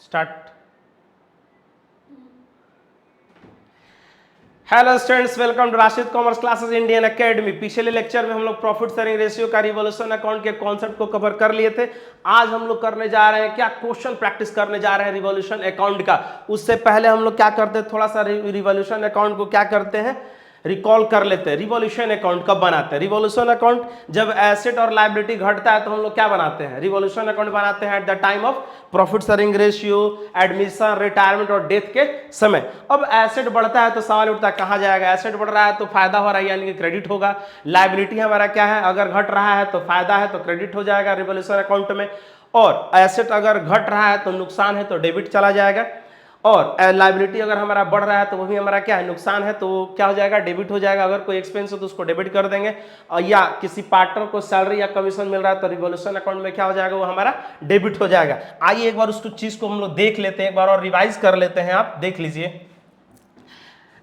Start. Hello students, welcome to Rashid commerce classes Indian academy. पिछले lecture में हम लोग प्रॉफिट शेयरिंग रेशियो का रिवॉल्यूशन अकाउंट के कॉन्सेप्ट को कवर कर लिए थे। आज हम लोग करने जा रहे हैं क्या, क्वेश्चन प्रैक्टिस करने जा रहे हैं रिवॉल्यूशन अकाउंट का। उससे पहले हम लोग क्या करते हैं, थोड़ा सा रिवॉल्यूशन अकाउंट को क्या करते हैं, रिकॉल कर लेते हैं। रिवॉल्यूशन अकाउंट कब बनाते हैं? रिवॉल्यूशन अकाउंट जब एसेट और लायबिलिटी घटता है तो हम लोग क्या बनाते हैं, रिवॉल्यूशन अकाउंट बनाते हैं at the time of profit sharing ratio, admission, retirement और डेथ के समय। अब एसेट बढ़ता है तो सवाल उठता है कहां जाएगा। एसेट बढ़ रहा है तो फायदा हो रहा है यानी कि क्रेडिट होगा। लायबिलिटी हमारा क्या है, अगर घट रहा है तो फायदा है तो क्रेडिट हो जाएगा रिवॉल्यूशन अकाउंट में। और एसेट अगर घट रहा है तो नुकसान है तो डेबिट चला जाएगा। और लायबिलिटी अगर हमारा बढ़ रहा है तो वो भी हमारा क्या है, नुकसान है, तो क्या हो जाएगा, डेबिट हो जाएगा। अगर कोई एक्सपेंस हो तो उसको डेबिट कर देंगे। या किसी पार्टनर को सैलरी या कमीशन मिल रहा है तो रिवॉल्यूशन अकाउंट में क्या हो जाएगा, वो हमारा डेबिट हो जाएगा। आइए एक बार उस चीज को हम लोग देख लेते हैं, एक बार और रिवाइज कर लेते हैं। आप देख लीजिए,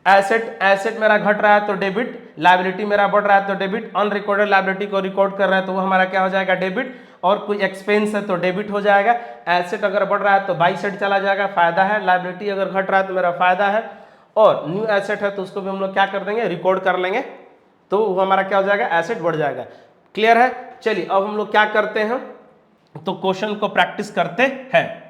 एसेट मेरा घट रहा है तो डेबिट, लायबिलिटी मेरा बढ़ रहा है तो डेबिट, अनरिकॉर्डेड लायबिलिटी को रिकॉर्ड कर रहा है तो वो हमारा क्या हो जाएगा, डेबिट। और कोई एक्सपेंस है तो डेबिट हो जाएगा। एसेट अगर बढ़ रहा है तो बाई साइड चला जाएगा, फायदा है। लायबिलिटी अगर घट रहा है तो मेरा फायदा है। और न्यू एसेट है तो उसको भी हम लोग क्या कर देंगे, रिकॉर्ड कर लेंगे, तो वो हमारा क्या हो जाएगा, एसेट बढ़ जाएगा। क्लियर है? चलिए अब हम लोग क्या करते हैं, तो क्वेश्चन को प्रैक्टिस करते हैं।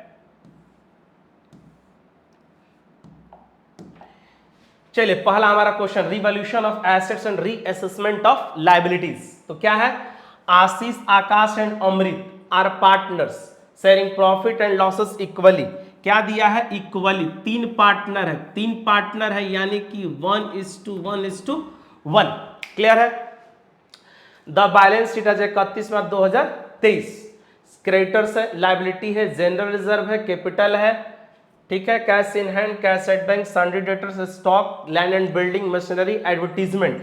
चलिए पहला हमारा question, revolution of assets and reassessment of liabilities. तो क्या है, Ashish, Akash and Amrit are partners sharing profit and losses equally. क्या दिया है, इक्वली। तीन पार्टनर है यानी कि 1:1:1। क्लियर है? द बैलेंस शीट आज 31 मार्च 2023। क्रेडिटर्स है, लायबिलिटी है, जनरल रिजर्व है, कैपिटल है, ठीक है, cash in hand, cash at bank, sundry debtors, stock, land and building, machinery, advertisement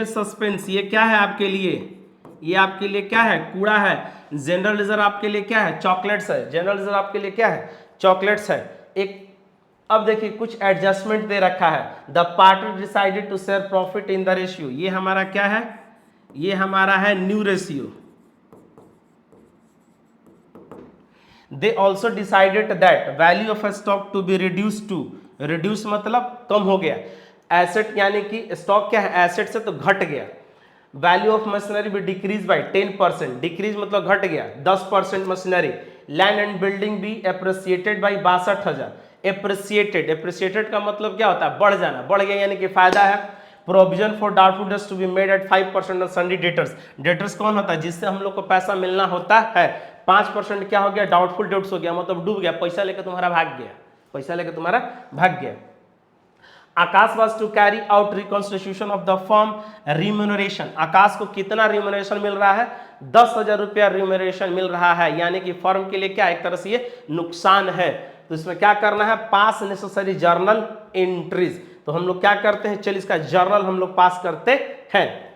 suspense. ये क्या है आपके लिए, ये आपके लिए क्या है, कूड़ा है। जनरल रिजर्व आपके लिए क्या है, चॉकलेट्स है। जनरल रिजर्व आपके लिए क्या है, चॉकलेट्स है। एक अब देखिए कुछ एडजस्टमेंट दे रखा है। The party decided to share profit in the ratio. ये हमारा क्या है, ये हमारा है new ratio. They also decided that value of a stock to be reduced to, reduce मतलब कम हो गया। एसेट यानी कि स्टॉक क्या है, एसेट से तो घट गया। वैल्यू ऑफ मशीनरी भी डिक्रीज बाय 10%, डिक्रीज मतलब घट गया 10% मशीनरी। लैंड एंड बिल्डिंग भी एप्रिसिएटेड बाय 62,000। एप्रिसिएटेड का मतलब क्या होता है, बढ़ जाना, बढ़ गया यानी कि फायदा है। Provision for doubtful debts to be made at 5% of sundry debtors. Debtors कौन होता है, जिससे हम लोग को पैसा मिलना होता है। 5% क्या हो गया, डाउटफुल डेट्स हो गया, मतलब डूब गया, पैसा लेकर तुम्हारा भाग गया, पैसा लेकर तुम्हारा भाग गया। Akash was to carry out reconstitution of the firm remuneration. Akash को कितना रिम्यूनरेशन मिल रहा है, 10,000 रुपया रिम्यूनरेशन मिल रहा है, यानी कि फर्म के लिए क्या, एक तरह से ये नुकसान है। तो इसमें क्या करना है, पास नेसेसरी जर्नल एंट्रीज। तो हम लोग क्या करते हैं, चलिए इसका जर्नल हम लोग पास करते हैं।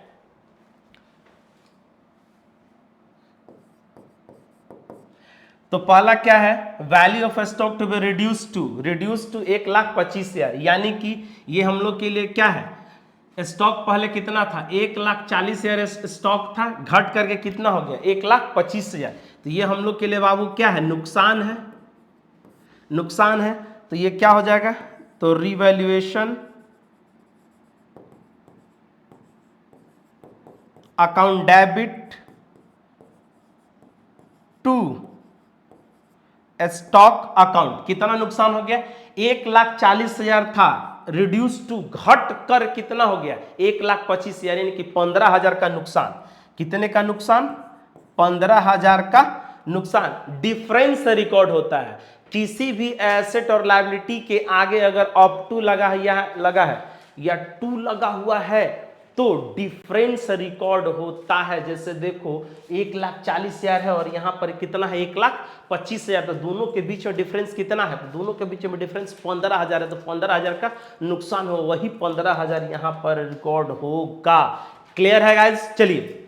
तो पहला क्या है, value of stock to be reduce to 1,25,000, यानी कि ये हम लोग के लिए क्या है, स्टॉक पहले कितना था, 1,40,000 स्टॉक था, घट करके कितना हो गया, 1,25,000। तो ये हम लोग के लिए बाबू क्या है, नुकसान है, नुकसान है। तो ये क्या हो जाएगा, तो revaluation account debit to stock account. कितना नुकसान हो गया, 1,40,000 था, रिड्यूस टू घट कर कितना हो गया, 1,25,000, यानी कि 15,000 का नुकसान। कितने का नुकसान, 15,000 का नुकसान। डिफरेंस रिकॉर्ड होता है किसी भी एसेट और लायबिलिटी के आगे अगर अप टू लगा है या टू लगा हुआ है तो डिफरेंस रिकॉर्ड होता है। जैसे देखो 1,40,000 है और यहां पर कितना है, 1,25,000, तो दोनों के बीच में डिफरेंस कितना है, तो दोनों के बीच में डिफरेंस 15,000 है, तो 15,000 का नुकसान हो, वही 15,000 यहां पर रिकॉर्ड होगा। क्लियर है गाइस? चलिए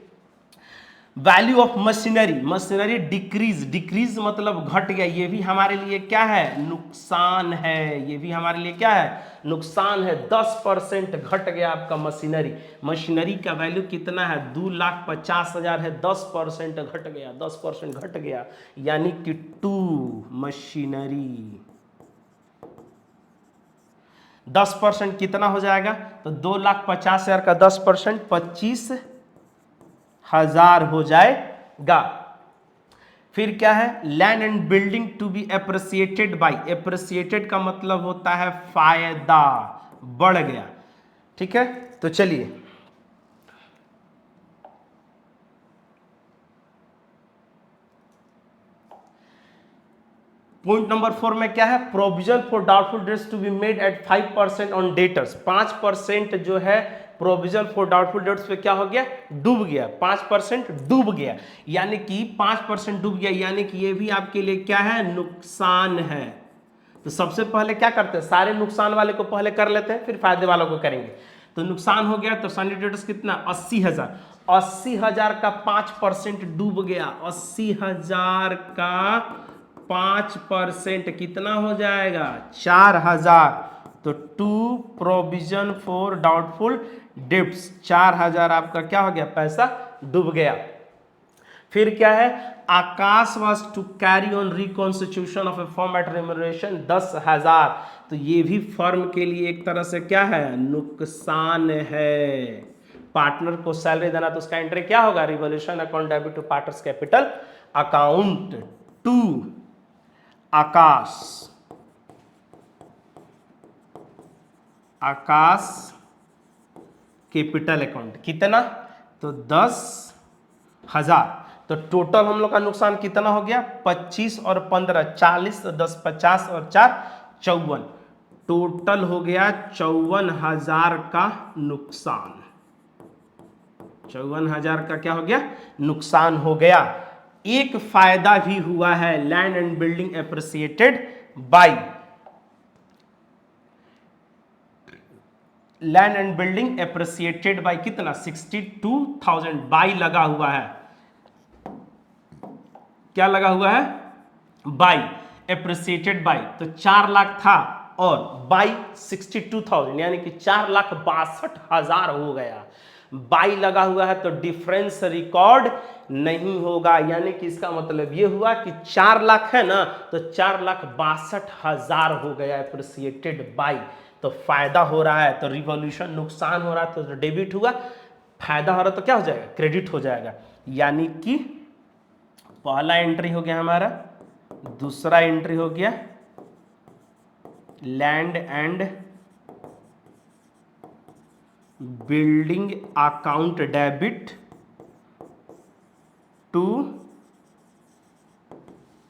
value of machinery, machinery decrease, decrease मतलब घट गया, ये भी हमारे लिए क्या है, नुकसान है, ये भी हमारे लिए क्या है, नुकसान है। 10% घट गया आपका मशीनरी, मशीनरी का वैल्यू कितना है, 2,50,000 है, 10% घट गया, 10% घट गया, यानी कि 2 मशीनरी। 10% कितना हो जाएगा, तो 2,50,000 का 10% 25,000 हो जाएगा। फिर क्या है, land and building to be appreciated by, appreciated का मतलब होता है फायदा, बढ़ गया, ठीक है। तो चलिए पॉइंट नंबर 4 में क्या है, provision for doubtful debts to be made at 5% on debtors, 5% जो है प्रोविजन फॉर डाउटफुल डेट्स पे क्या हो गया, डूब गया, 5% डूब गया, यानी कि 5% डूब गया, यानी कि ये भी आपके लिए क्या है, नुकसान है। तो सबसे पहले क्या करते हैं, सारे नुकसान वाले को पहले कर लेते हैं, फिर फायदे वालों को करेंगे। तो नुकसान हो गया, तो सनी डेटर्स कितना, 80,000, 80,000 का 5% डूब गया, 80,000 का 5% कितना हो जाएगा, 4,000। तो 2 प्रोविजन फॉर डाउटफुल डेब्ट्स, 4,000 आपका क्या हो गया, पैसा डूब गया। फिर क्या है, Akash was to carry on reconstitution of a firm at remuneration 10,000, तो ये भी फर्म के लिए एक तरह से क्या है, नुकसान है। पार्टनर को सैलरी देना, तो उसका एंट्री क्या होगा, revaluation account debit to partners capital account. 2 Akash, Akash capital account कितना, तो 10,000। तो टोटल हम लोग का नुकसान कितना हो गया, 25 और 15 40, तो 10 50 और 4 54, टोटल हो गया 54,000 का नुकसान, 54,000 का क्या हो गया, नुकसान हो गया। एक फायदा भी हुआ है, land and building appreciated by, land and building appreciated by कितना, 62,000, बाई लगा हुआ है, क्या लगा हुआ है, बाई, एप्रिसिएटेड बाई, तो 4 लाख था और बाई 62,000, यानी कि 4,62,000 हो गया, बाई लगा हुआ है, तो डिफरेंस रिकॉर्ड नहीं होगा, यानी कि इसका मतलब ये हुआ कि 4 लाख है ना, तो 4,62,000 हो गया एप्रिसिएटेड बाई, तो फायदा हो रहा है, तो रिवॉल्यूशन नुकसान हो रहा है, तो डेबिट हुआ, फायदा हो रहा है तो क्या हो जाएगा, क्रेडिट हो जाएगा। यानी कि पहला एंट्री हो गया हमारा, दूसरा एंट्री हो गया land and building account debit to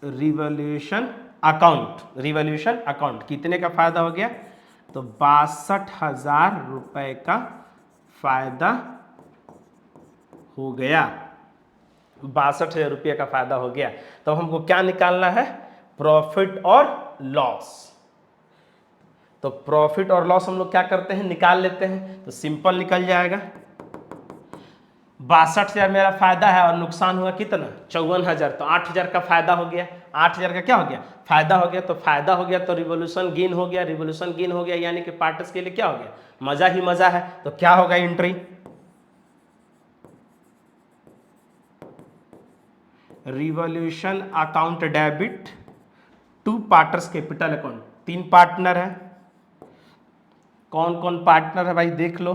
revaluation account, revaluation account कितने का फायदा हो गया, तो 62,000 रुपए का फायदा हो गया, 62,000 रुपये का फायदा हो गया। तो हमको क्या निकालना है, प्रॉफिट और लॉस। तो प्रॉफिट और लॉस हम लोग क्या करते हैं, निकाल लेते हैं, तो सिंपल निकल जाएगा। 62,000 मेरा फायदा है और नुकसान हुआ कितना, 54,000, तो 8,000 का फायदा हो गया, 8,000 का क्या हो गया, फायदा हो गया, तो फायदा हो गया तो रिवोल्यूशन गेन हो गया, रिवोल्यूशन गेन हो गया, यानी कि पार्टनर्स के लिए क्या हो गया, मजा ही मजा है। तो क्या होगा entry, revaluation account debit to partners capital account, 3 partner है, कौन कौन पार्टनर है भाई देख लो,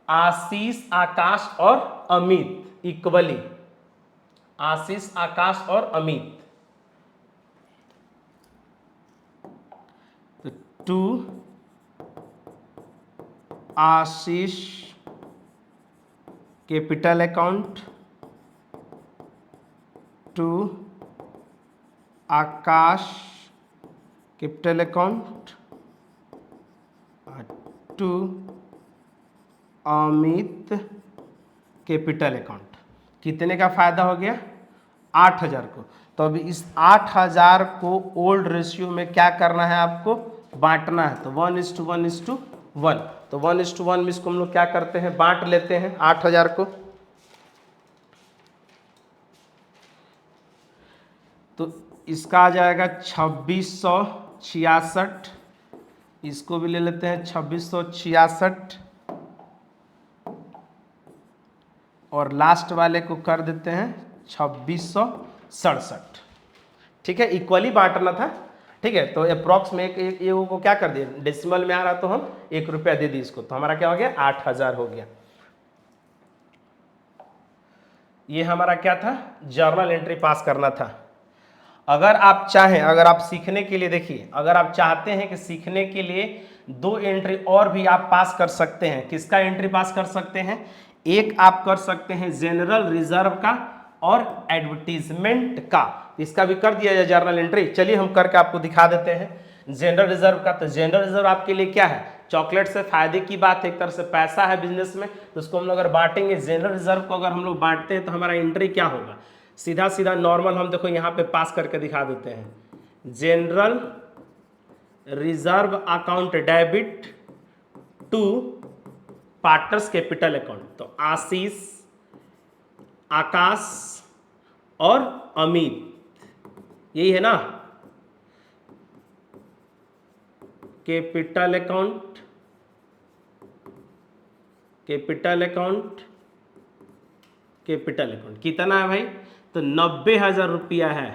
आशीष, आकाश और अमित, इक्वली, आशीष, आकाश और अमित, तो 2 Ashish capital account, 2 Akash capital account, 2 Amit capital account, कितने का फायदा हो गया, 8,000 को। तो अभी इस 8,000 को ओल्ड रेशियो में क्या करना है आपको, बांटना है, तो 1:1:1, तो 1:1 में इसको हम लोग क्या करते हैं, बांट लेते हैं 8000 को। तो इसका आ जाएगा 2666, इसको भी ले लेते हैं 2666, और लास्ट वाले को कर देते हैं 2667। ठीक है, इक्वली बांटना था। ठीक है, तो अप्रॉक्स में एक को क्या कर दिया, डेसिमल में आ रहा तो हम 1 रुपया दे दी इसको, तो हमारा क्या हो गया, 8000 हो गया। ये हमारा क्या था, जर्नल एंट्री पास करना था। अगर आप चाहें, अगर आप सीखने के लिए, देखिए अगर आप चाहते हैं कि सीखने के लिए 2 एंट्री और भी आप पास कर सकते हैं। किसका एंट्री पास कर सकते हैं, एक आप कर सकते हैं जनरल रिजर्व का और एडवर्टीजमेंट का, इसका भी कर दिया जाए जर्नल एंट्री। चलिए हम करके आपको दिखा देते हैं जनरल रिजर्व का। तो जनरल रिजर्व आपके लिए क्या है, चॉकलेट से फायदे की बात है, एक तरह से पैसा है बिजनेस में, तो उसको हम लोग अगर बांटेंगे, जनरल रिजर्व को अगर हम लोग बांटते हैं तो हमारा एंट्री क्या होगा, सीधा सीधा नॉर्मल हम देखो यहाँ पे पास करके दिखा देते हैं। General reserve account debit to partners capital account, तो आशीष, आकाश और अमित, यही है ना, capital account, capital account, capital account कितना है भाई, तो 90,000 रुपया है।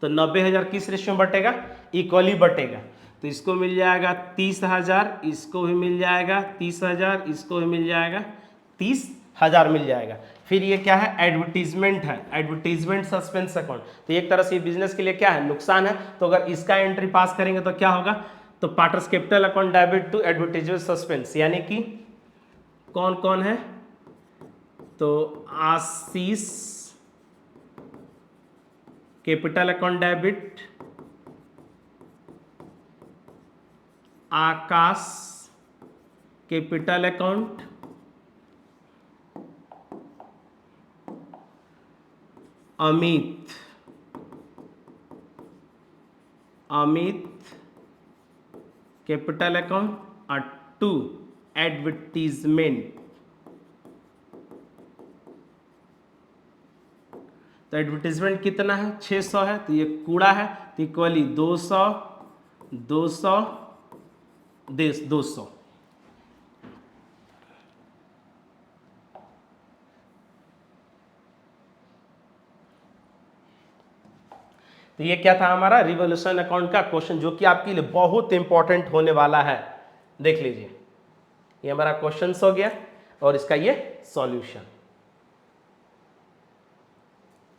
तो 90,000 किस रेशियो में बटेगा, इक्वली बटेगा। तो इसको मिल जाएगा 30,000, इसको भी मिल जाएगा 30,000, इसको भी मिल जाएगा 30,000 मिल जाएगा। फिर ये क्या है, एडवर्टीजमेंट है, एडवर्टीजमेंट सस्पेंस अकाउंट। तो एक तरह से बिजनेस के लिए क्या है, नुकसान है। तो अगर इसका एंट्री पास करेंगे तो क्या होगा, तो partners capital account debit to advertisement suspense, यानी कि कौन कौन है, तो Ashish capital account debit, Akash capital account, Amit capital account और टू एडवर्टीजमेंट। तो एडवर्टीजमेंट कितना है, 600 है, तो ये कूड़ा है, तो इक्वली 200 200 200। तो ये क्या था हमारा रिवोल्यूशन अकाउंट का क्वेश्चन, जो कि आपके लिए बहुत इंपॉर्टेंट होने वाला है। देख लीजिए, ये हमारा क्वेश्चन हो गया और इसका ये सॉल्यूशन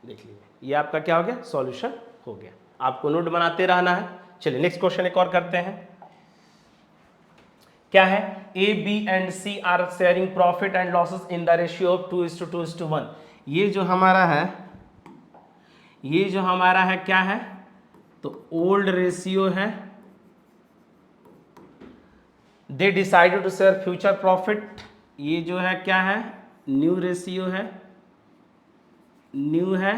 देख लीजिए, ये आपका क्या हो गया, सॉल्यूशन हो गया। आपको नोट बनाते रहना है। चलिए नेक्स्ट क्वेश्चन एक और करते हैं। क्या है, A B and C are sharing profit and losses in the ratio of 2:2:1। ये जो हमारा है, क्या है, तो ओल्ड रेशियो है। They decided to share future profit, ये जो है क्या है, न्यू रेशियो है, न्यू है।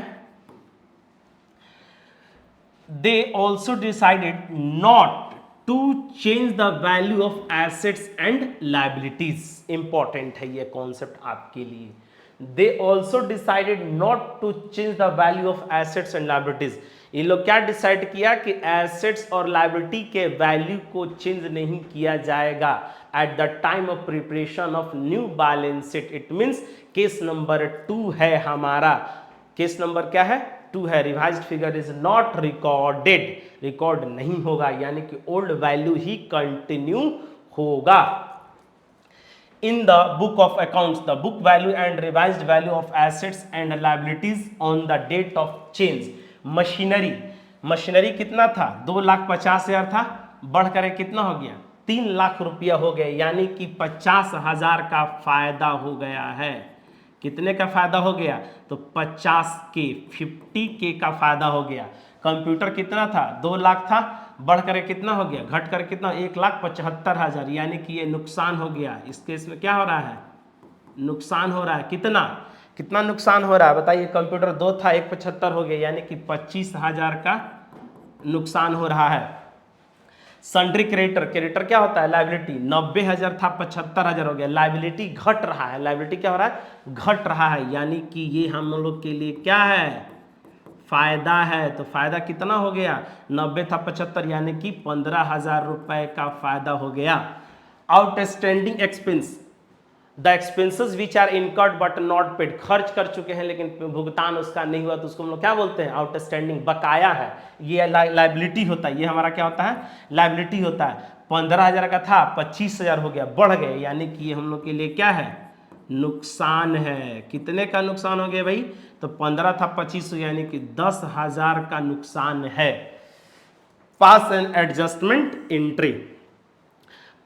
They also decided not to change the value of assets and liabilities. Important है ये कॉन्सेप्ट आपके लिए। They also decided not to change the value of assets and liabilities. इन लोग क्या डिसाइड किया कि एसेट्स और लाइबिलिटी के वैल्यू को चेंज नहीं किया जाएगा at the time of preparation of new balance sheet. It means case number 2 है हमारा। केस नंबर क्या है, 2 है। Revised figure is not recorded, record नहीं होगा, यानी कि ओल्ड वैल्यू ही कंटिन्यू होगा। In the book of accounts, the book value and revised value of assets and liabilities on the date of change. Machinery कितना था, 2,50,000 था, बढ़कर कितना हो गया, 3 लाख रुपया हो गया, यानी कि 50,000 का फायदा हो गया है। कितने का फायदा हो गया, तो 50K का फायदा हो गया। कंप्यूटर कितना था, 2 लाख था, बढ़कर कितना हो गया, घटकर कितना, 1,75,000, यानी कि ये नुकसान हो गया। इस केस में क्या हो रहा है, नुकसान हो रहा है। कितना नुकसान हो रहा है बताइए। कंप्यूटर 2 था, 1,75 हो गया, यानी कि 25,000 का नुकसान हो रहा है। सन्ड्री क्रेडिटर, क्रेडिटर क्या होता है? लाइबिलिटी। 90,000 था 75,000 हो गया, लाइबिलिटी घट रहा है। लाइबिलिटी क्या हो रहा है? घट रहा है, यानी कि ये हम लोग के लिए क्या है? फायदा है। तो फायदा कितना हो गया? 90 था 75, यानी कि 15,000 रुपए का फायदा हो गया। Outstanding expense, the expenses which are incurred but not paid, खर्च कर चुके हैं लेकिन भुगतान उसका नहीं हुआ, तो उसको हम लोग क्या बोलते हैं? आउटस्टैंडिंग, बकाया है। ये लाइबिलिटी होता है, ये हमारा क्या होता है? लाइबिलिटी होता है। 15,000 का था 25,000 हो गया, बढ़ गए, यानी कि ये हम लोग के लिए क्या है? नुकसान है। कितने का नुकसान हो गया भाई? तो 15 था 25, यानी कि 10,000 का नुकसान है। Pass and adjustment entry,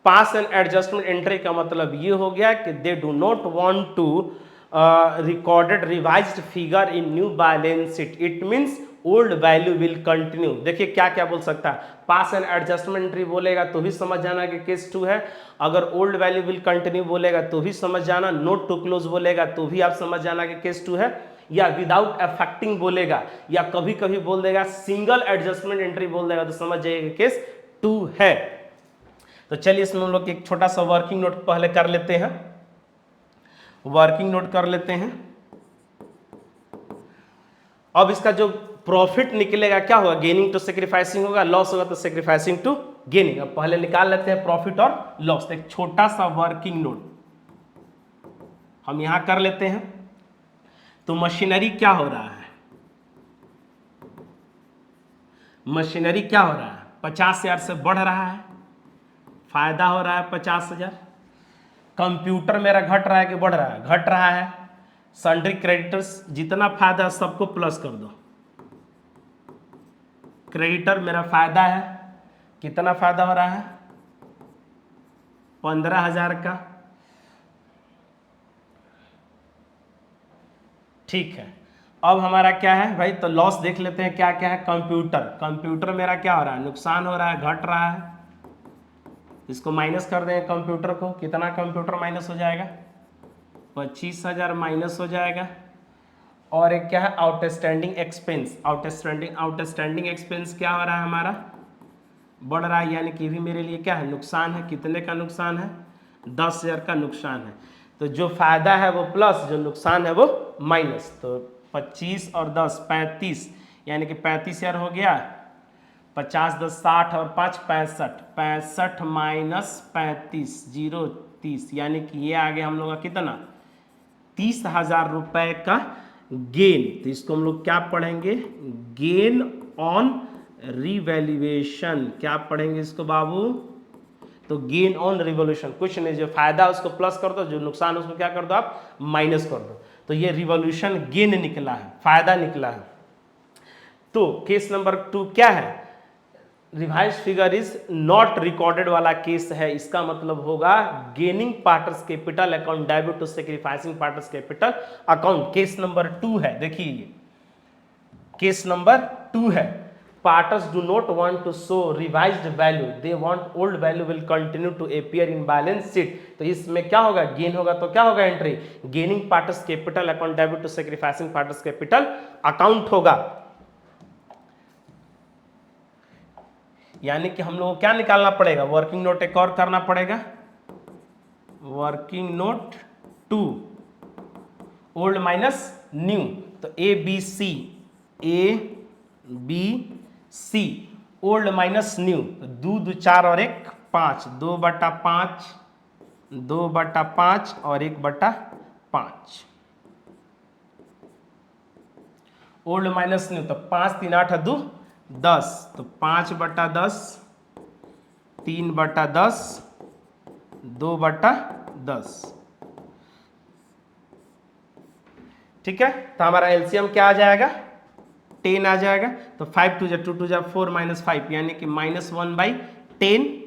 pass and adjustment entry का मतलब ये हो गया कि they do not want to recorded revised figure in new balance sheet, it means old value will continue. देखिए क्या क्या बोल सकता है, पास एंड एडजस्टमेंट एंट्री बोलेगा तो भी समझ जाना कि केस 2 है, अगर ओल्ड वैल्यू विल कंटिन्यू बोलेगा तो भी समझ जाना, नोट टू क्लोज बोलेगा तो भी आप समझ जाना कि केस 2 है, या विदाउट अफेक्टिंग बोलेगा, या कभी कभी बोल देगा सिंगल एडजस्टमेंट एंट्री बोल देगा, तो समझ जाइए केस 2 है। तो चलिए इसमें हम लोग एक छोटा सा वर्किंग नोट पहले कर लेते हैं, वर्किंग नोट कर लेते हैं। अब इसका जो प्रॉफिट निकलेगा क्या होगा? गेनिंग टू सेक्रीफाइसिंग होगा, लॉस होगा तो सेक्रीफाइसिंग टू गेनिंग। अब पहले निकाल लेते हैं प्रॉफिट और लॉस। एक छोटा सा वर्किंग नोट हम यहां कर लेते हैं। तो मशीनरी क्या हो रहा है? मशीनरी क्या हो रहा है? 50,000 से बढ़ रहा है, फायदा हो रहा है 50,000। कंप्यूटर मेरा घट रहा है कि बढ़ रहा है? घट रहा है। सन्ड्री क्रेडिटर्स, जितना फायदा सबको प्लस कर दो। क्रेडिटर मेरा फायदा है, कितना फायदा हो रहा है? 15,000 का। ठीक है, अब हमारा क्या है भाई? तो लॉस देख लेते हैं क्या क्या है। कंप्यूटर, कंप्यूटर मेरा क्या हो रहा है? नुकसान हो रहा है, घट रहा है। इसको माइनस कर देंगे कंप्यूटर को, कितना कंप्यूटर माइनस हो जाएगा? 25,000 माइनस हो जाएगा। और एक क्या है? आउटस्टैंडिंग एक्सपेंस, आउटस्टैंडिंग एक्सपेंस क्या हो रहा है हमारा? बढ़ रहा है, यानी कि भी मेरे लिए क्या है? नुकसान है। कितने का नुकसान है? 10,000 का नुकसान है। तो जो फायदा है वो प्लस, जो नुकसान है वो माइनस। तो 25 और 10 35, यानी कि 35,000 हो गया। 50 10 60 और 5 65, 65 माइनस 35 0 30, यानी कि ये आ गया हम लोग का कितना? 30,000 रुपए का गेन। तो इसको हम लोग क्या पढ़ेंगे? Gain on revaluation. क्या पढ़ेंगे इसको बाबू? तो गेन ऑन रिवॉल्यूशन, कुछ नहीं, जो फायदा उसको प्लस कर दो, जो नुकसान उसको क्या कर दो? आप माइनस कर दो। तो ये रिवॉल्यूशन गेन निकला है, फायदा निकला है। तो केस नंबर 2 क्या है? Revise figure is not recorded वाला केस है। इसका मतलब होगा gaining partners capital account debit to sacrificing partners capital account. Case number 2 है। देखिए ये केस नंबर 2 है। Partners do not want to show revised value, they want old value will continue to appear in balance sheet. तो इसमें क्या होगा? Gain होगा, तो क्या होगा? Entry gaining partners capital account debit to sacrificing partners capital account होगा। यानी कि हम लोग को क्या निकालना पड़ेगा? वर्किंग नोट एक और करना पड़ेगा। Working note 2, old minus new. तो ABC, ABC, old minus new. तो 2 2 4 और 1 5, 2/5, 2/5 और 1/5। ओल्ड माइनस न्यू, तो 5 3 8 2 10, तो 5/10, 3/10, 2/10। ठीक है, तो हमारा एलसीएम क्या आ जाएगा? 10 आ जाएगा। तो 5 2 2 2 4 -5, यानी कि -1/10।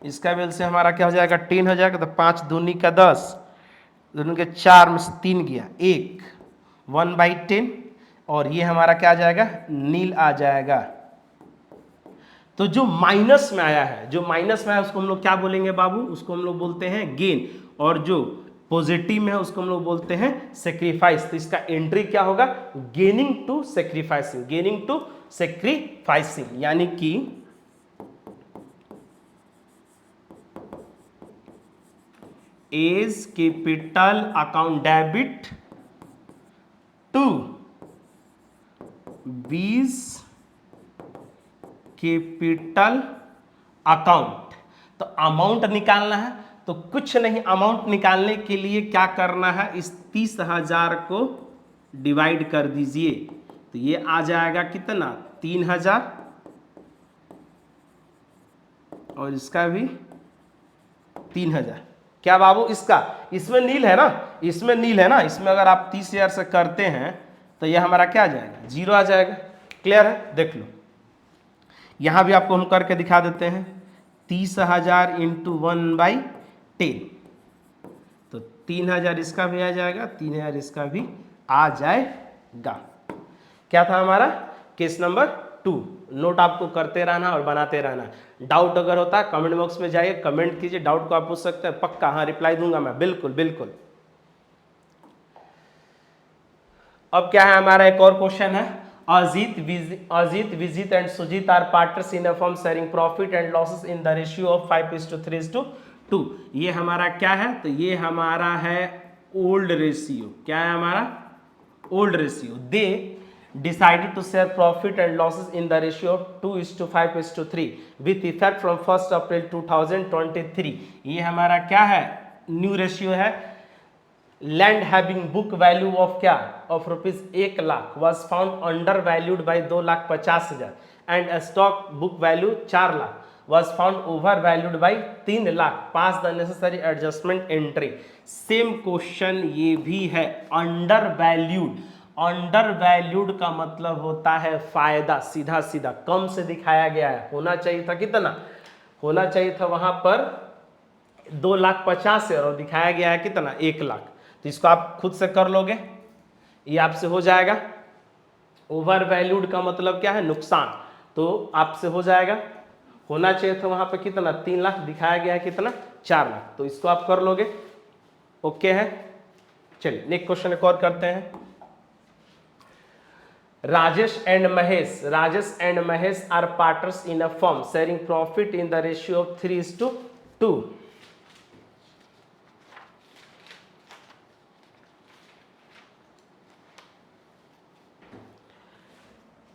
इसका भी एलसीएम हमारा क्या हो जाएगा? 10 हो जाएगा। तो 5 दूनी का 10, दोनों के 4 में से 3 गया 1, 1/10। और ये हमारा क्या आ जाएगा? नील आ जाएगा। तो जो माइनस में आया है, जो माइनस में आया उसको हम लोग क्या बोलेंगे बाबू? उसको हम लोग बोलते हैं गेन। और जो पॉजिटिव में है उसको हम लोग बोलते हैं सेक्रीफाइस। तो इसका एंट्री क्या होगा? Gaining to sacrificing, gaining to sacrificing. यानी कि A's capital account debit to 20 capital account. तो अमाउंट निकालना है, तो कुछ नहीं, अमाउंट निकालने के लिए क्या करना है, इस 30,000 को डिवाइड कर दीजिए, तो ये आ जाएगा कितना 3,000, और इसका भी 3,000। क्या बाबू, इसका इसमें नील है ना, इसमें नील है ना, इसमें अगर आप 30,000 से करते हैं तो यह हमारा क्या आ जाएगा, 0 आ जाएगा। क्लियर है, देख लो, यहां भी आपको हम करके दिखा देते हैं। 30,000 इंटू 1/10, तो 3,000 इसका भी आ जाएगा, 3,000 इसका भी आ जाएगा। क्या था हमारा केस नंबर 2। नोट आपको करते रहना और बनाते रहना। डाउट अगर होता है कमेंट बॉक्स में जाइए, कमेंट कीजिए, डाउट को आप पूछ सकते हैं, पक्का हाँ रिप्लाई दूंगा मैं, बिल्कुल बिल्कुल। अब क्या है हमारा एक और क्वेश्चन है, Ajeet, Vijit and Sujeet are partners in a firm sharing profit and losses in the ratio of 5:3:2। ये हमारा क्या है, तो ये हमारा है ओल्ड रेशियो। क्या है हमारा old ratio. They decided to share profit and losses in the ratio of 2:5:3 with effect from 1st April 2023। ये हमारा क्या है, न्यू रेशियो है। Land having book value of क्या, of ₹1,00,000 was found undervalued by 2,50,000 and stock book value 4,00,000 was found overvalued by 3,00,000। Pass the necessary adjustment entry. Same question ये भी है, under valued. Under valued का मतलब होता है फायदा, सीधा सीधा कम से दिखाया गया है। होना चाहिए था कितना, होना चाहिए था वहां पर 2,50,000 और दिखाया गया है कितना 1,00,000। तो इसको आप खुद से कर लोगे, ये आपसे हो जाएगा। ओवर वैल्यूड का मतलब क्या है, नुकसान, तो आपसे हो जाएगा। होना चाहिए था वहां पर कितना 3,00,000, दिखाया गया है कितना 4,00,000, तो इसको आप कर लोगे। ओके है, चलिए नेक्स्ट क्वेश्चन एक और करते हैं। Rajesh and Mahesh are partners in a firm sharing profit in the ratio of 3:2।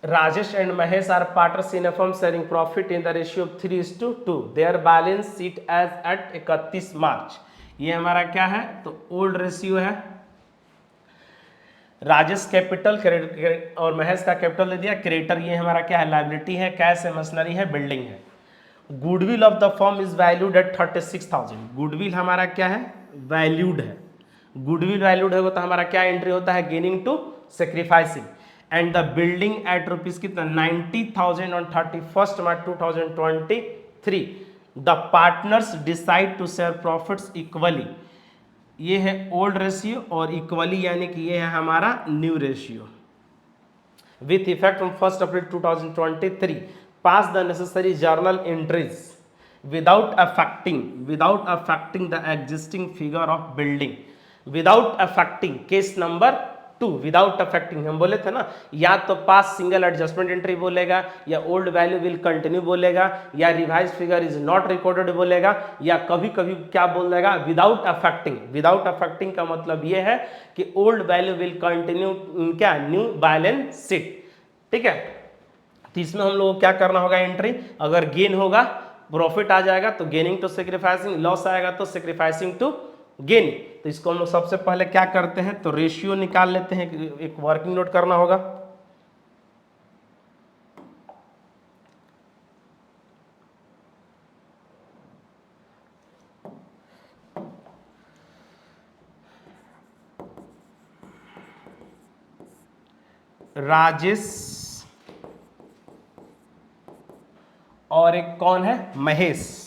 Rajesh and Mahesh are partners in a firm sharing profit in the ratio of 3:2। Their balance sheet as at 31 मार्च। ये हमारा क्या है, तो old ratio है। Rajesh capital और महेश का capital दे दिया, creditor ये हमारा क्या है, लायबिलिटी है, कैश है, मशीनरी है, बिल्डिंग है। Goodwill of the firm is valued at 36,000। Goodwill हमारा क्या है, वैल्यूड है। गुडविल वैल्यूड है तो हमारा क्या एंट्री होता है, gaining to sacrificing. And the building at rupees कितना 90,000 on 31 March 2023। The partners decide to share profits equally. ये है ओल्ड रेशियो, और इक्वली यानी कि ये है हमारा new ratio. With effect from 1 April 2023 pass the necessary journal entries without affecting the existing figure of building। without affecting, case number 2 without affecting. हम बोले थे ना, या तो पास सिंगल एडजस्टमेंट एंट्री बोलेगा, या ओल्ड वैल्यू विल कंटिन्यू बोलेगा, या revise figure is not recorded बोलेगा, या कभी कभी क्या बोल देगा, विदाउट अफेक्टिंग। विदाउट अफेक्टिंग का मतलब ये है कि ओल्ड वैल्यू विल कंटिन्यू क्या, न्यू बैलेंस शीट। ठीक है, तो इसमें हम लोग को क्या करना होगा, एंट्री। अगर गेन होगा, प्रॉफिट आ जाएगा तो गेनिंग टू सेक्रीफाइसिंग, लॉस आएगा तो सेक्रीफाइसिंग टू गेन। तो इसको हम लोग सबसे पहले क्या करते हैं, तो रेशियो निकाल लेते हैं। एक वर्किंग नोट करना होगा। राजेश और एक कौन है, महेश।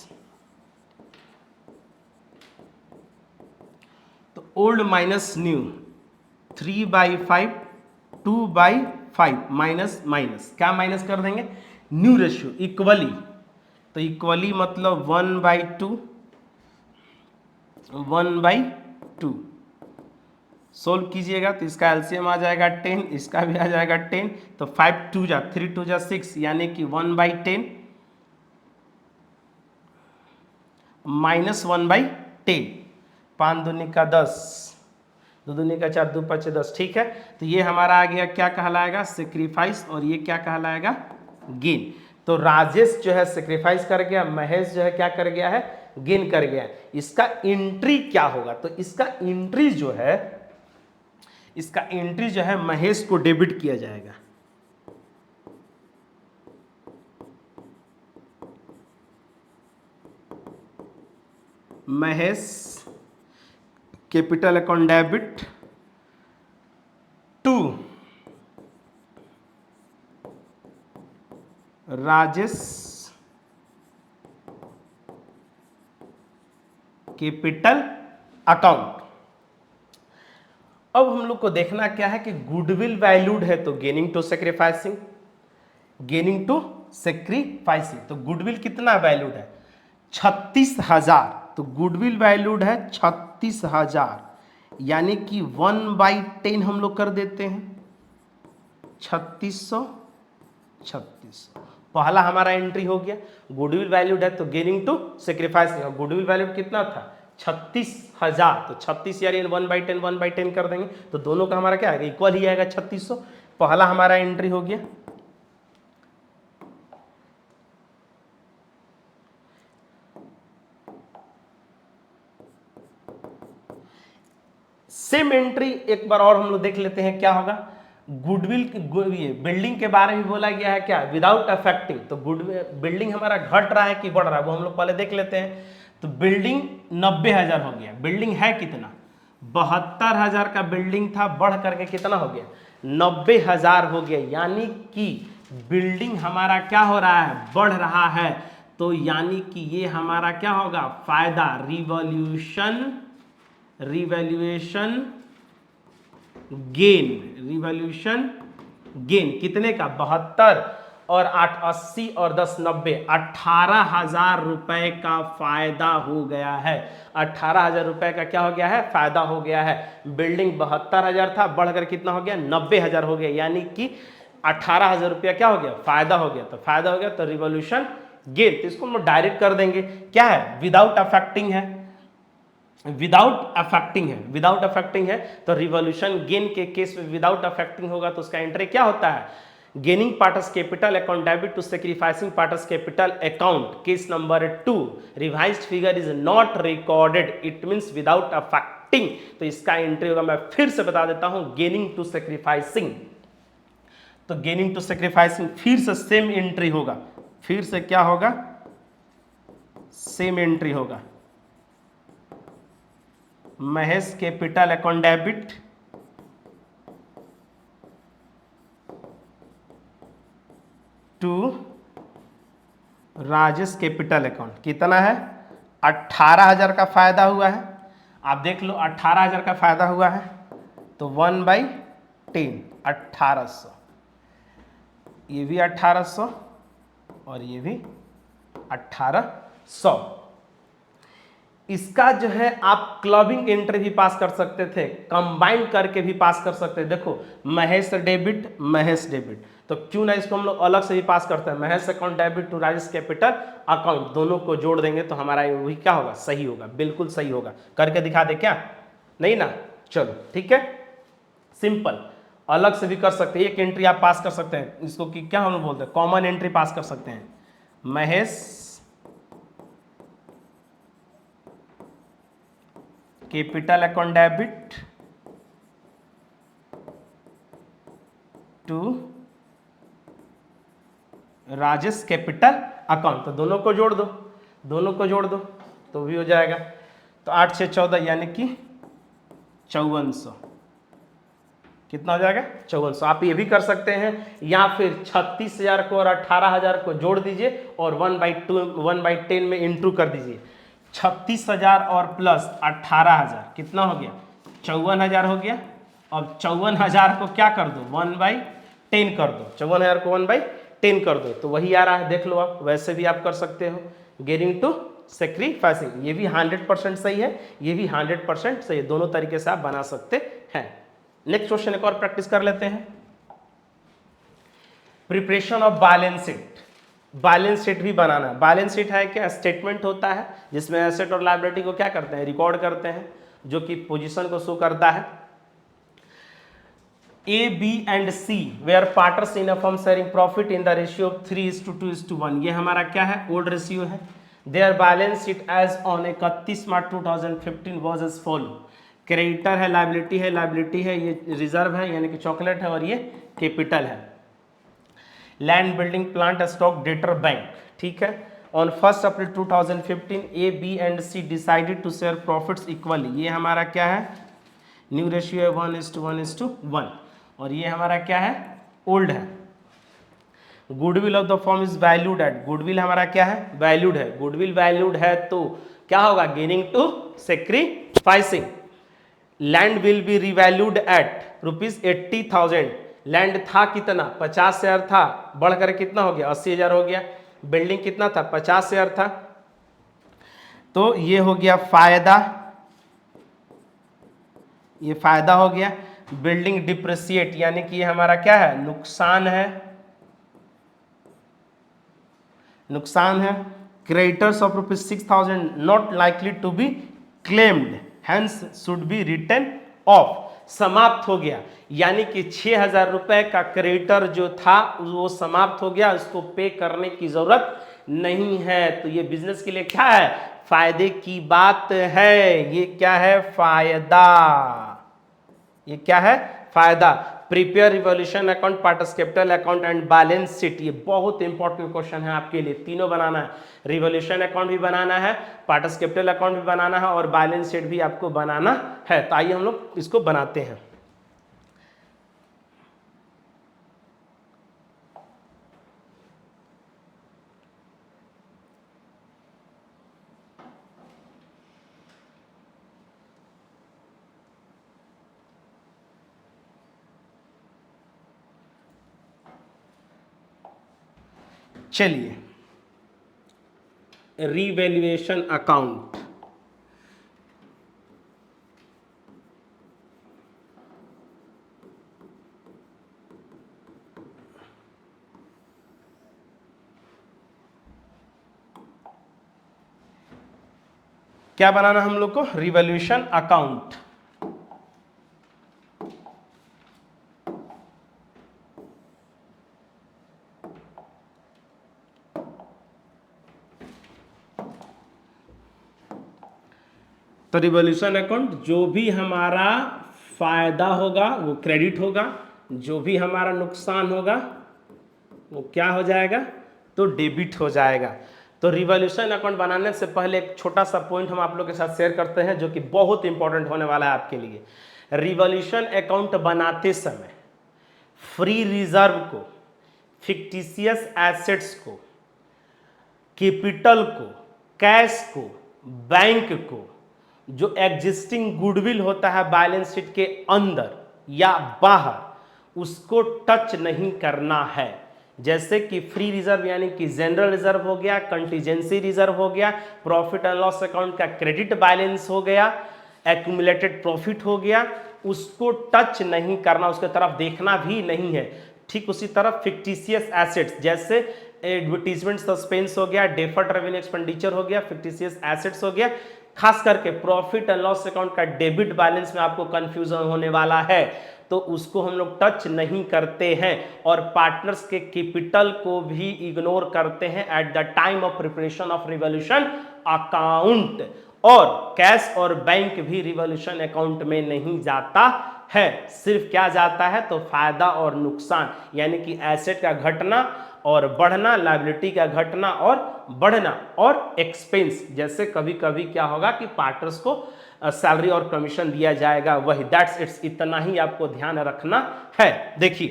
तो old minus new, 3/5 2/5 minus minus, क्या माइनस कर देंगे, न्यू रेशियो इक्वली। तो इक्वली मतलब 1/2 1/2। सोल्व कीजिएगा तो इसका एलसीएम आ जाएगा 10, इसका भी आ जाएगा 10। तो 5 2 जा 3 2 जा 6, यानी कि 1/10 माइनस 1/10। 5 दूनी का 10, 2 दूनी का 4, 2 5 10, ठीक है। तो ये हमारा आ गया क्या कहलाएगा, सेक्रीफाइस, और ये क्या कहलाएगा, गेन। तो राजेश जो है सेक्रीफाइस कर गया, महेश जो है क्या कर गया है, गेन कर गया। इसका एंट्री क्या होगा, तो इसका एंट्री जो है महेश को डेबिट किया जाएगा। Mahesh capital account debit to Rajesh capital account. अब हम लोग को देखना क्या है कि गुडविल वैल्यूड है तो gaining to sacrificing, gaining to sacrificing. तो गुडविल कितना वैल्यूड है, 36,000। तो गुडविल वैल्यूड है 36,000, यानी कि 1/10 हम लोग कर देते हैं, 3600। पहला हमारा एंट्री हो गया। गुडविल वैल्यूड है तो गेनिंग टू सेक्रीफाइसिंग, और गुडविल वैल्यूड कितना था, 36,000। तो 36 यार 1/10 कर देंगे, तो दोनों का हमारा क्या आएगा, इक्वल ही आएगा 3600। पहला हमारा एंट्री हो गया। सेम एंट्री एक बार और हम लोग देख लेते हैं क्या होगा। गुडविल बिल्डिंग के बारे में बोला गया है क्या, विदाउट अफेक्टिंग। तो गुडविल बिल्डिंग हमारा घट रहा है कि बढ़ रहा है, वो हम लोग पहले देख लेते हैं। तो बिल्डिंग 90,000 हो गया, बिल्डिंग है कितना, 72,000 का बिल्डिंग था, बढ़ करके कितना हो गया, 90,000 हो गया। यानी कि बिल्डिंग हमारा क्या हो रहा है, बढ़ रहा है। तो यानी कि ये हमारा क्या होगा, फायदा, रिवैल्यूएशन गेन कितने का, 72 और 8 80 और 10 90, 18,000 रुपए का फायदा हो गया है। 18,000 रुपए का क्या हो गया है, फायदा हो गया है। बिल्डिंग 72,000 था, बढ़कर कितना हो गया, 90,000 हो गया। यानी कि 18,000 रुपया क्या हो गया, फायदा हो गया। तो फायदा हो गया तो रिवॉल्यूशन गेन। तो इसको हम डायरेक्ट कर देंगे, क्या है, विदाउट अफेक्टिंग है, विदाउट अफेक्टिंग है। तो रिवॉल्यूशन गेन के केस में विदाउट अफेक्टिंग होगा, तो उसका एंट्री क्या होता है, gaining partners capital account debit to sacrificing partners capital account, case number 2, revised figure is not recorded, it means without affecting. तो इसका एंट्री होगा, मैं फिर से बता देता हूं, गेनिंग टू सेक्रीफाइसिंग। तो गेनिंग टू सेक्रीफाइसिंग फिर से सेम एंट्री होगा, फिर से क्या होगा, सेम एंट्री होगा, Mahesh capital account debit to Rajesh capital account. कितना है, 18,000 का फायदा हुआ है। आप देख लो 18,000 का फायदा हुआ है, तो 1/10 1800, ये भी 1800 और ये भी 1800। इसका जो है आप क्लबिंग एंट्री भी पास कर सकते थे, कंबाइन करके भी पास कर सकते हैं। देखो महेश डेबिट, महेश डेबिट, तो क्यों ना इसको हम लोग अलग से भी पास करते हैं, Mahesh account debit to Rajesh capital account, दोनों को जोड़ देंगे तो हमारा वही क्या होगा, सही होगा, बिल्कुल सही होगा। करके दिखा दे क्या, नहीं ना, चलो ठीक है, सिंपल। अलग से भी कर सकते हैं, एक एंट्री आप पास कर सकते हैं, इसको कि क्या हम लोग बोलते हैं, कॉमन एंट्री पास कर सकते हैं। Mahesh capital account debit to Rajesh capital account, तो दोनों को जोड़ दो, दोनों को जोड़ दो तो भी हो जाएगा। तो 8 6 14 यानी कि 5400, कितना हो जाएगा, 5400। आप ये भी कर सकते हैं, या फिर 36,000 को और 18,000 को जोड़ दीजिए और 1/10 में इंटू कर दीजिए। 36,000 और प्लस 18,000 कितना हो गया, 54,000 हो गया। अब 54,000 को क्या कर दो, 1/10 कर दो, 54,000 को 1/10 कर दो, तो वही आ रहा है, देख लो आप, वैसे भी आप कर सकते हो। गेनिंग टू सेक्रीफाइसिंग, ये भी 100% सही है, ये भी 100% सही है, दोनों तरीके से आप बना सकते हैं। नेक्स्ट क्वेश्चन एक और प्रैक्टिस कर लेते हैं। Preparation of balance sheet, balance sheet भी बनाना। बैलेंस शीट है क्या, स्टेटमेंट होता है जिसमें एसेट और लायबिलिटी को क्या करते हैं, रिकॉर्ड करते हैं। जो कि पोजीशन को शो करता है। A, B and C were partners in a firm sharing profit in the ratio of 3:2:1। ये हमारा क्या है, ओल्ड रेशियो है। Their balance sheet as on 31 March 2015 was as follow. Creditor है, लाइबिलिटी है, ये रिजर्व है यानी कि चॉकलेट है, और ये कैपिटल है। Land, building, plant, stock, debtor, bank, ठीक है। On 1 April 2015 A, B and C decided to share profits equally. ये हमारा क्या है, न्यू रेशियो है 1:1:1, और ये हमारा क्या है, ओल्ड है। Goodwill of the firm is valued at, goodwill हमारा क्या है, वैल्यूड है। गुडविल वैल्यूड है तो क्या होगा, gaining to sacrificing. Land will be revalued at ₹80,000। Land था कितना, 50,000 था, बढ़कर कितना हो गया, 80,000 हो गया। बिल्डिंग कितना था, 50,000 था, तो ये हो गया फायदा, ये फायदा हो गया। बिल्डिंग डिप्रिसिएट यानी कि ये हमारा क्या है, नुकसान है, नुकसान है। Creditors of ₹6,000 not likely to be claimed hence should be written off, समाप्त हो गया, यानी कि 6,000 रुपए का क्रेडिटर जो था वो समाप्त हो गया, उसको पे करने की जरूरत नहीं है। तो ये बिजनेस के लिए क्या है, फायदे की बात है। ये क्या है, फायदा, ये क्या है, फायदा। Prepare revolution account, partners capital account and balance sheet. ये बहुत इंपॉर्टेंट क्वेश्चन है आपके लिए, तीनों बनाना है। रिवॉल्यूशन अकाउंट भी बनाना है, पार्टनर्स कैपिटल अकाउंट भी बनाना है, और बैलेंस शीट भी आपको बनाना है। तो आइए हम लोग इसको बनाते हैं। चलिए, रिवैल्यूएशन अकाउंट, क्या बनाना हम लोग को, रिवैल्यूएशन अकाउंट। तो रिवॉल्यूशन अकाउंट, जो भी हमारा फायदा होगा वो क्रेडिट होगा, जो भी हमारा नुकसान होगा वो क्या हो जाएगा, तो डेबिट हो जाएगा। तो रिवॉल्यूशन अकाउंट बनाने से पहले एक छोटा सा पॉइंट हम आप लोग के साथ शेयर करते हैं, जो कि बहुत इंपॉर्टेंट होने वाला है आपके लिए। रिवॉल्यूशन अकाउंट बनाते समय फ्री रिजर्व को, फिक्टिशियस एसेट्स को, कैपिटल को, कैश को, बैंक को, जो एग्जिस्टिंग गुडविल होता है बैलेंस शीट के अंदर या बाहर, उसको टच नहीं करना है। जैसे कि फ्री रिजर्व यानी कि जनरल रिजर्व हो गया, कंटीजेंसी रिजर्व हो गया, प्रॉफिट एंड लॉस अकाउंट का क्रेडिट बैलेंस हो गया, एक्यूमुलेटेड प्रॉफिट हो गया, उसको टच नहीं करना, उसके तरफ देखना भी नहीं है। ठीक उसी तरह फिक्टिशियस एसेट्स, जैसे एडवर्टीजमेंट सस्पेंस हो गया, डेफर्ड रेवेन्यू एक्सपेंडिचर हो गया, फिक्टिशियस एसेट्स हो गया। खास करके प्रॉफिट एंड लॉस अकाउंट का डेबिट बैलेंस में आपको कंफ्यूजन होने वाला है, तो उसको हम लोग टच नहीं करते हैं, और पार्टनर्स के कैपिटल को भी इग्नोर करते हैं at the time of preparation of revolution account. और कैश और बैंक भी रिवॉल्यूशन अकाउंट में नहीं जाता है, सिर्फ क्या जाता है, तो फायदा और नुकसान, यानी कि एसेट का घटना और बढ़ना, लायबिलिटी का घटना और बढ़ना, और एक्सपेंस, जैसे कभी कभी क्या होगा कि पार्टनर्स को सैलरी और कमीशन दिया जाएगा, वही, दैट्स इट्स, इतना ही आपको ध्यान रखना है। देखिए,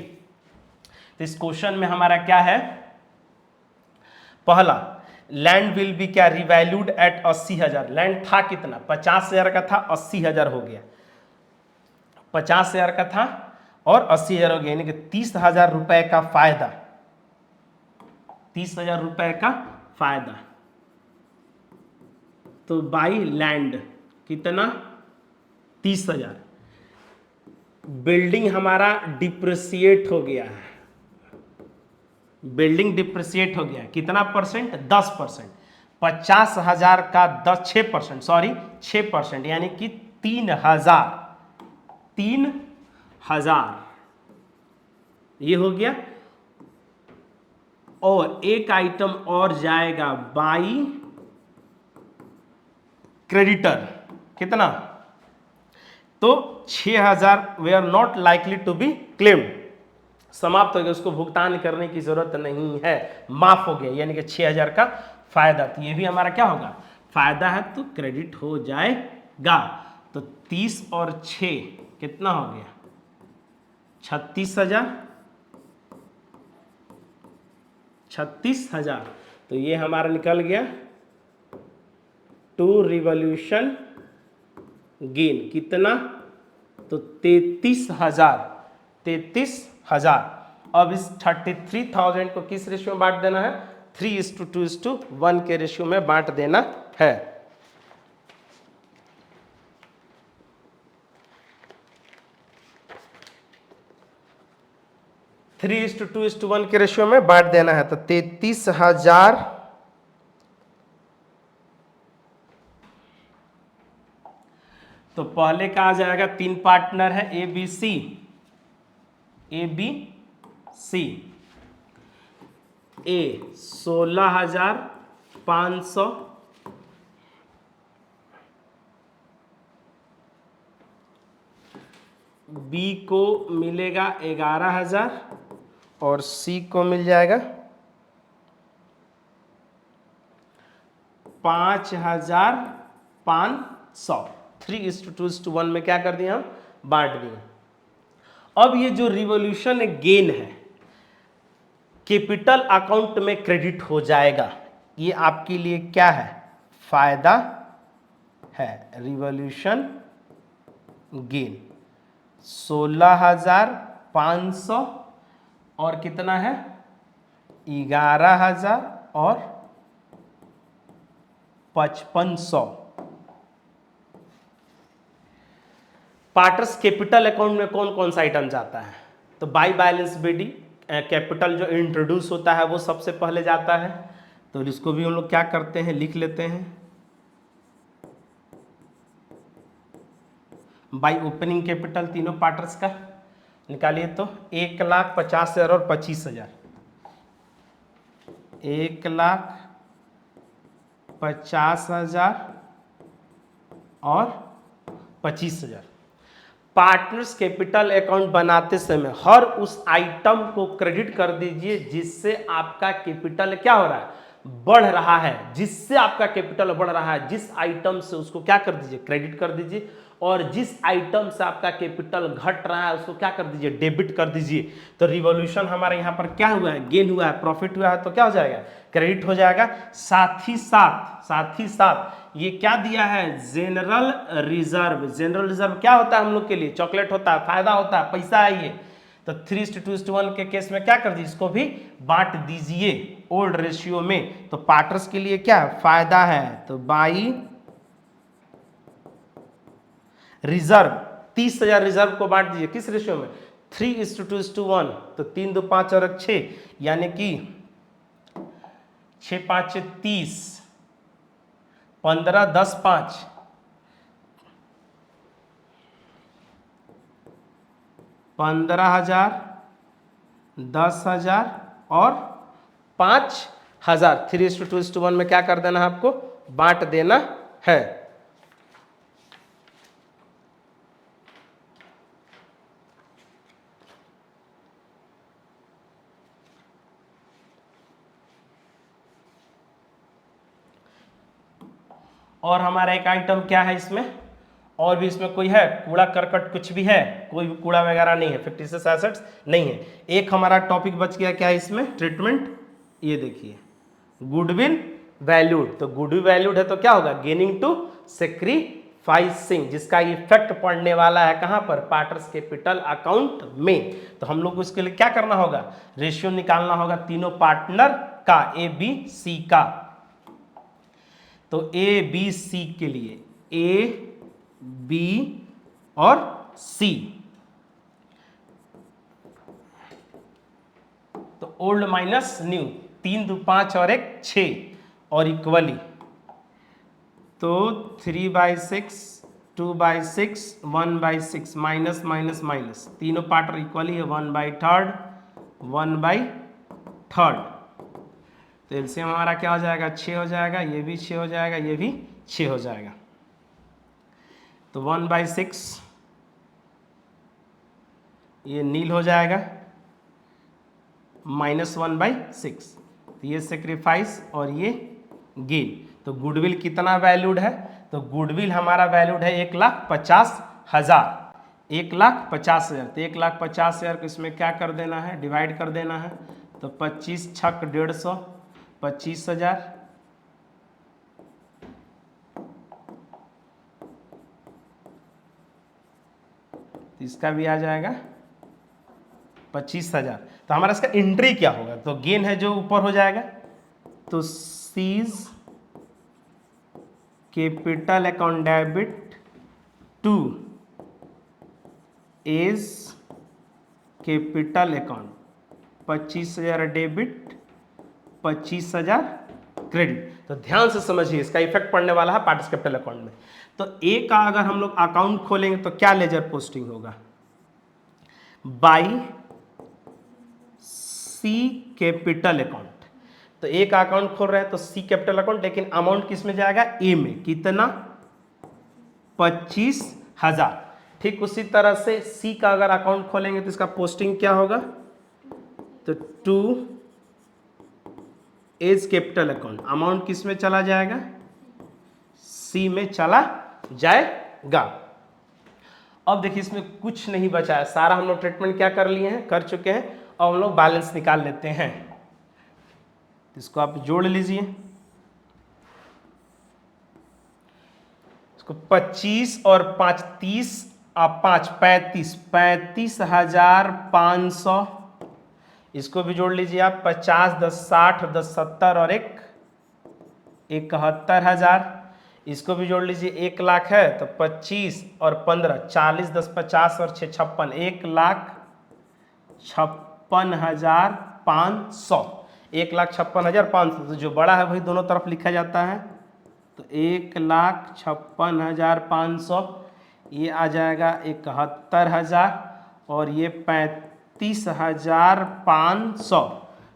तो इस क्वेश्चन में हमारा क्या है, पहला, लैंड विल बी क्या, रिवैल्यूड एट 80,000। लैंड था कितना, 50,000 का था, 80,000 हो गया, 50,000 का था और 80,000 हो गया, यानी कि 30,000 रुपए का फायदा, 30,000 रुपए का फायदा। तो बाई लैंड कितना, 30,000। बिल्डिंग हमारा डिप्रिसिएट हो गया है, बिल्डिंग डिप्रिसिएट हो गया, कितना परसेंट, 10%। 50,000 का 6%, सॉरी 6%, यानी कि 3,000 ये हो गया। और एक आइटम और जाएगा बाई क्रेडिटर, कितना? तो 6,000 वे are not likely to be claimed, समाप्त हो गया, उसको भुगतान करने की जरूरत नहीं है, माफ हो गया, यानी कि 6,000 का फायदा। तो ये भी हमारा क्या होगा, फायदा है तो क्रेडिट हो जाएगा। तो 30 और 6 कितना हो गया, 36,000, 36,000। तो ये हमारा निकल गया टू रिवॉल्यूशन गेन, कितना? तो 33,000, 33,000। अब इस 33,000 को किस रेशियो में बांट देना है, 3:2:1 के रेशियो में बांट देना है। थ्री इज टू वन के रेशियो में बांट देना है। तो 33,000 तो पहले का आ जाएगा, 3 पार्टनर है A B C, A 16,500, B को मिलेगा 11,000 और सी को मिल जाएगा 5,500। 3:2:1 में क्या कर दिए हम, बांट दिए। अब ये जो रिवॉल्यूशन गेन है कैपिटल अकाउंट में क्रेडिट हो जाएगा, ये आपके लिए क्या है, फायदा है। रिवॉल्यूशन गेन 16,500 और कितना है 11,000 और 5,500। पार्टर्स कैपिटल अकाउंट में कौन कौन सा आइटम जाता है, तो बाई बैलेंस बीडी कैपिटल जो इंट्रोड्यूस होता है वो सबसे पहले जाता है। तो इसको भी हम लोग क्या करते हैं, लिख लेते हैं। बाई ओपनिंग कैपिटल तीनों पार्टर्स का निकालिए, तो 1,50,000 और 25,000, 1,50,000 और 25,000। पार्टनर्स कैपिटल अकाउंट बनाते समय हर उस आइटम को क्रेडिट कर दीजिए जिससे आपका कैपिटल क्या हो रहा है, बढ़ रहा है। जिससे आपका कैपिटल बढ़ रहा है, जिस आइटम से उसको क्या कर दीजिए, क्रेडिट कर दीजिए। और जिस आइटम से आपका कैपिटल घट रहा है उसको क्या कर दीजिए, डेबिट कर दीजिए। तो रिवॉल्यूशन हमारे यहाँ पर क्या हुआ है, गेन हुआ है, प्रॉफिट हुआ है, तो क्या हो जाएगा, क्रेडिट हो जाएगा। साथ ही साथ ये क्या दिया है, जनरल रिजर्व। जनरल रिजर्व क्या होता है हम लोग के लिए, चॉकलेट होता है, फायदा होता है, पैसा है ये। तो 3:2:1 के केस में क्या कर दीजिए, इसको भी बांट दीजिए ओल्ड रेशियो में। तो पार्टनर्स के लिए क्या फायदा है, तो बाई रिजर्व 30,000 रिजर्व को बांट दीजिए किस रेशियो में, 3:2:1। तो 3 2 5 और 6, यानी कि 6 5 30, 15 10 5, 15,000, 10,000 और 5,000। 3:2:1 में क्या कर देना है, आपको बांट देना है। और हमारा एक आइटम क्या है इसमें, और भी इसमें कोई है कूड़ा करकट कुछ भी है, कोई भी कूड़ा वगैरह नहीं है, फिक्टिशियस एसेट्स नहीं है। एक हमारा टॉपिक बच गया, क्या है इसमें, ट्रीटमेंट। ये देखिए गुडविल वैल्यूड, तो गुडविल वैल्यूड है तो क्या होगा, गेनिंग टू सेक्रीफाइसिंग, जिसका इफेक्ट पड़ने वाला है कहां पर, पार्टनर्स कैपिटल अकाउंट में। तो हम लोग को इसके लिए क्या करना होगा, रेशियो निकालना होगा तीनों पार्टनर का, ए बी सी का। तो ए बी सी के लिए ए बी और सी, तो ओल्ड माइनस न्यू, 3 2 5 और 1 6 और इक्वली, तो 3/6 2/6 1/6 माइनस माइनस माइनस, तीनों पार्ट इक्वली है, 1/3 1/3। तो एलसीएम हमारा क्या हो जाएगा, 6 हो जाएगा, ये भी 6 हो जाएगा, ये भी 6 हो जाएगा। तो 1/6 ये नील हो जाएगा, -1/6, तो ये सेक्रीफाइस और ये गेन। तो गुडविल कितना वैल्यूड है, तो गुडविल हमारा वैल्यूड है 1,50,000, 1,50,000। तो 1,50,000 को इसमें क्या कर देना है, डिवाइड कर देना है। तो 25 छक 150, 25,000। तो इसका भी आ जाएगा 25,000। तो हमारा इसका एंट्री क्या होगा, तो गेन है जो ऊपर हो जाएगा। तो C's capital account debit to A's capital account, 25,000 debit 25,000 credit. तो ध्यान से समझिए, इसका इफेक्ट पड़ने वाला है पार्टिस कैपिटल अकाउंट में। तो ए का अगर हम लोग अकाउंट खोलेंगे तो क्या लेजर पोस्टिंग होगा, बाई सी कैपिटल अकाउंट। तो ए का अकाउंट खोल रहे हैं तो सी कैपिटल अकाउंट, लेकिन अमाउंट किस में जाएगा, ए में, कितना, 25,000। ठीक उसी तरह से सी का अगर अकाउंट खोलेंगे तो इसका पोस्टिंग क्या होगा, तो to A's capital account, amount किस में चला जाएगा, सी में चला जाएगा। अब देखिए इसमें कुछ नहीं बचा है, सारा हम लोग ट्रीटमेंट क्या कर लिए हैं, कर चुके हैं। अब हम लोग बैलेंस निकाल लेते हैं। इसको आप जोड़ लीजिए, इसको 25 और 5 30 और 5 35, 35,500। इसको भी जोड़ लीजिए आप, 50 10 60 10 70 और 1 71,000। इसको भी जोड़ लीजिए, 1 लाख है तो 25 और 15 40 10 50 और 6 56, 1,56,500, 1,56,500। तो जो बड़ा है वही दोनों तरफ लिखा जाता है। तो 1,56,500 ये आ जाएगा 71,000 और ये 35,500।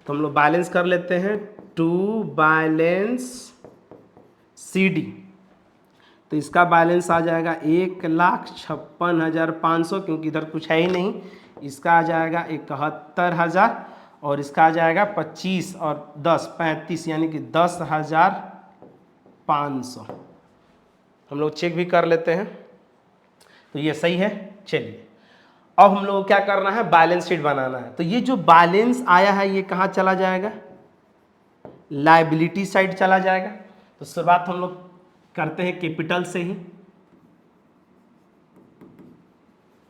तो हम लोग बैलेंस कर लेते हैं, टू बैलेंस CD। तो इसका बैलेंस आ जाएगा 1,56,500, क्योंकि इधर कुछ है ही नहीं। इसका आ जाएगा 71,000 और इसका आ जाएगा 25 और 10 35, यानी कि 10,500। हम लोग चेक भी कर लेते हैं, तो ये सही है। चलिए अब हम लोग क्या करना है, बैलेंस शीट बनाना है। तो ये जो बैलेंस आया है ये कहाँ चला जाएगा, लायबिलिटी साइड चला जाएगा। तो शुरुआत हम लोग करते हैं कैपिटल से ही।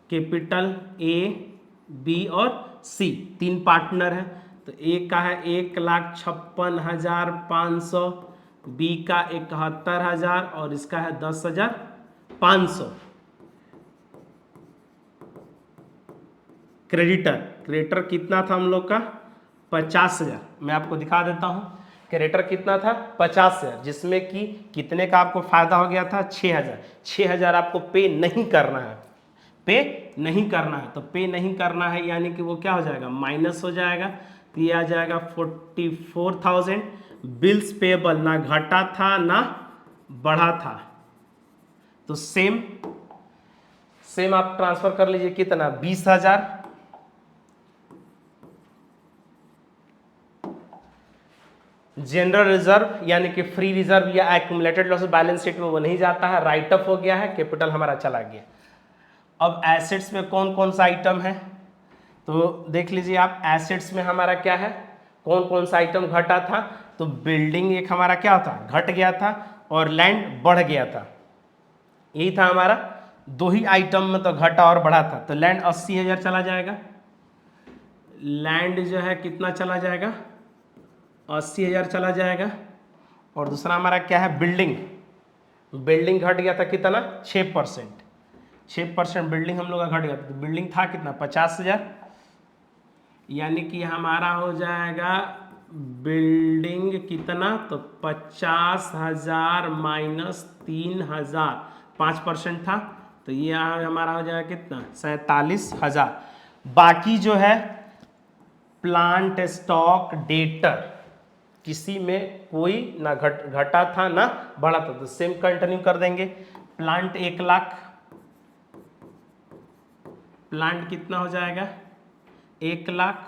कैपिटल A B और C, 3 पार्टनर है। तो A का है 1,56,500, B का 71,000 और इसका है 10,500। क्रेडिटर कितना था हम लोग का, 50,000। मैं आपको दिखा देता हूं, क्रेडिटर कितना था, 50,000, जिसमें कि कितने का आपको फायदा हो गया था, 6,000। 6,000 आपको पे नहीं करना है, पे नहीं करना है। तो पे नहीं करना है यानी कि वो क्या हो जाएगा, माइनस हो जाएगा। तो ये आ जाएगा 44,000। बिल्स पेबल ना घटा था ना बढ़ा था, तो सेम आप ट्रांसफर कर लीजिए, कितना, 20,000। जनरल रिजर्व यानी कि फ्री रिजर्व या एक्यूमुलेटेड लॉस बैलेंस शीट में वो नहीं जाता है, राइट ऑफ हो गया है, कैपिटल हमारा चला गया। अब एसेट्स में कौन कौन सा आइटम है, तो देख लीजिए आप। एसेट्स में हमारा क्या है, कौन कौन सा आइटम घटा था, तो बिल्डिंग एक हमारा क्या था, घट गया था और लैंड बढ़ गया था। यही था हमारा, 2 ही आइटम में तो घटा और बढ़ा था। तो लैंड 80,000 चला जाएगा, लैंड जो है कितना चला जाएगा, 80,000 चला जाएगा। और दूसरा हमारा क्या है, बिल्डिंग घट गया था कितना, 6%। 6% बिल्डिंग हम लोग का घट गया था। तो बिल्डिंग था कितना, 50,000, यानी कि हमारा हो जाएगा बिल्डिंग कितना, तो 50,000 माइनस 3,000, 5% था, तो ये हमारा हो जाएगा कितना 47,000। बाकी जो है प्लांट स्टॉक डेटर, किसी में कोई ना घटा था ना बढ़ा था, तो सेम कंटिन्यू कर देंगे। प्लांट 1 लाख, प्लांट कितना हो जाएगा 1 लाख,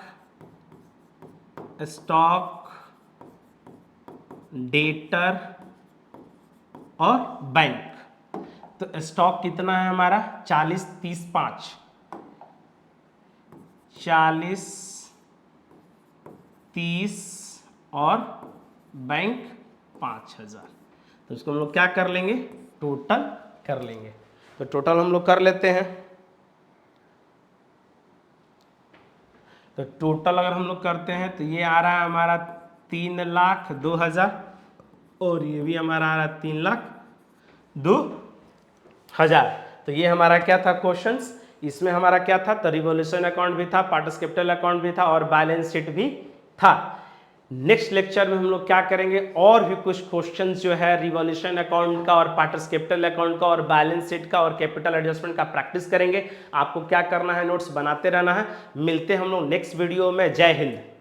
स्टॉक डेटर और बैंक। तो स्टॉक कितना है हमारा 40, 30, 5, 40, 30 और बैंक 5,000। तो इसको हम लोग क्या कर लेंगे, टोटल कर लेंगे। तो टोटल हम लोग कर लेते हैं। तो टोटल अगर हम लोग करते हैं तो ये आ रहा है हमारा 3,02,000 और ये भी हमारा आ रहा है 3,02,000। तो ये हमारा क्या था क्वेश्चंस, इसमें हमारा क्या था, तो रिवॉल्यूशन अकाउंट भी था, पार्टस कैपिटल अकाउंट भी था और बैलेंस शीट भी था। नेक्स्ट लेक्चर में हम लोग क्या करेंगे, और भी कुछ क्वेश्चंस जो है रिवॉल्यूशन अकाउंट का और पार्टस कैपिटल अकाउंट का और बैलेंस शीट का और कैपिटल एडजस्टमेंट का प्रैक्टिस करेंगे। आपको क्या करना है, नोट्स बनाते रहना है। मिलते हैं हम लोग नेक्स्ट वीडियो में। जय हिंद।